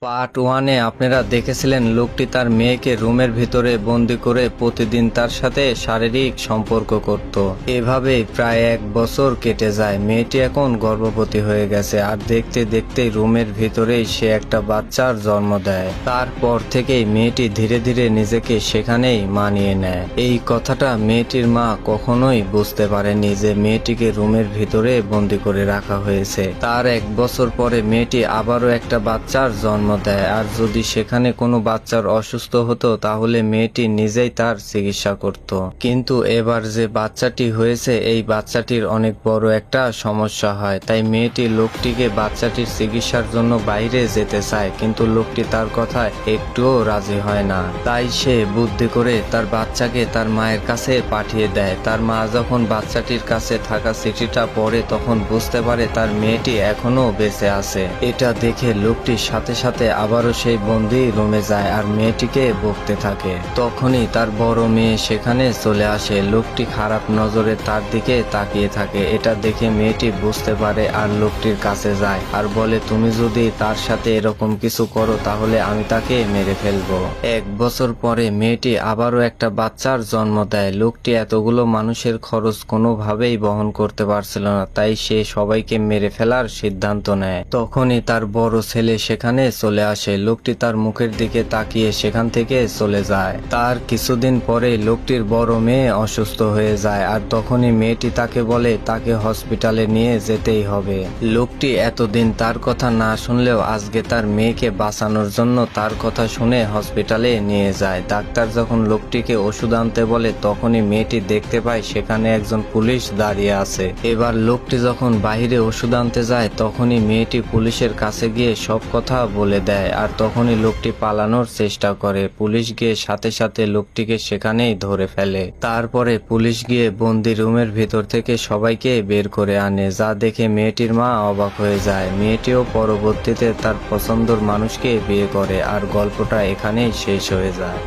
Part ওয়ানে আপনারা দেখেছিলেন লোকটি তার মেয়েকে রুমের ভিতরে বন্দি করে প্রতিদিন তার সাথে শারীরিক সম্পর্ক করত। এভাবেই প্রায় 1 বছর কেটে যায়। মেয়েটি এখন গর্ভবতী হয়ে গেছে আর দেখতে দেখতেই রুমের ভিতরেই সে একটা বাচ্চার জন্ম দেয়। তারপর থেকেই মেয়েটি ধীরে ধীরে নিজেকে সেখানেই মানিয়ে নেয়। এই কথাটা মেয়েটির মা কখনোই বুঝতে পারেনি যে মেয়েটিকে রুমের ভিতরে বন্দি করে রাখা হয়েছে। তার 1 বছর পরে মেয়েটি আবারও একটা বাচ্চার জন্ম দেয়, আর যদি সেখানে কোনো বাচ্চার অসুস্থ হতো তাহলে মেয়েটি নিজেই তার চিকিৎসা করত। কিন্তু এবার যে বাচ্চাটি হয়েছে এই বাচ্চাটির অনেক বড় একটা সমস্যা হয়, তাই মেয়েটি লোকটিকে বাচ্চাটির চিকিৎসার জন্য বাইরে যেতে চায়, কিন্তু লোকটি তার কথায় একটুও রাজি হয় না। তাই সে বুদ্ধি করে তার বাচ্চাকে তার মায়ের কাছে পাঠিয়ে দেয়। তার মা যখন বাচ্চাটির কাছে থাকা চিঠিটা পড়ে তখন বুঝতে পারে তার মেয়েটি এখনো বেঁচে আছে। এটা দেখে লোকটির সাথে সাথে আবারও সেই বন্দি রুমে যায় আর মেয়েটিকে বকতে থাকে। তখনই তার বড় মেয়ে সেখানে চলে আসে। লোকটি খারাপ নজরে তার দিকে তাকিয়ে থাকে। এটা দেখে মেয়েটি বুঝতে পারে আর লোকটির কাছে যায় আর বলে, তুমি যদি তার সাথে এরকম কিছু করো তাহলে আমি তাকে মেরে ফেলবো। 1 বছর পরে মেয়েটি আবারও একটা বাচ্চার জন্ম দেয়। লোকটি এতগুলো মানুষের খরচ কোনোভাবেই বহন করতে পারছিল না, তাই সে সবাইকে মেরে ফেলার সিদ্ধান্ত নেয়। তখনই তার বড় ছেলে সেখানে চলে আসে। লোকটি তার মুখের দিকে তাকিয়ে সেখান থেকে চলে যায়। তার কিছুদিন পরে লোকটির বড় মেয়ে অসুস্থ হয়ে যায় আর তখনই মেয়েটি তাকে বলে তাকে হসপিটালে নিয়ে যেতেই হবে। লোকটি এতদিন তার কথা না শুনলেও আজকে তার মেয়েকে বাঁচানোর জন্য তার কথা শুনে হসপিটালে নিয়ে যায়। ডাক্তার যখন লোকটিকে ওষুধ আনতে বলে তখনই মেয়েটি দেখতে পায় সেখানে একজন পুলিশ দাঁড়িয়ে আছে। এবার লোকটি যখন বাইরে ওষুধ আনতে যায় তখনই মেয়েটি পুলিশের কাছে গিয়ে সব কথা বলে দেয় আর তখনই লোকটি পালানোর চেষ্টা করে। পুলিশ গিয়ে সাথে সাথে লোকটিকে সেখানেই ধরে ফেলে। তারপরে পুলিশ গিয়ে বন্দি রুমের ভিতর থেকে সবাইকে বের করে আনে, যা দেখে মেয়েটির মা অবাক হয়ে যায়। মেয়েটিও পরবর্তীতে তার পছন্দের মানুষকে বিয়ে করে আর গল্পটা এখানেই শেষ হয়ে যায়।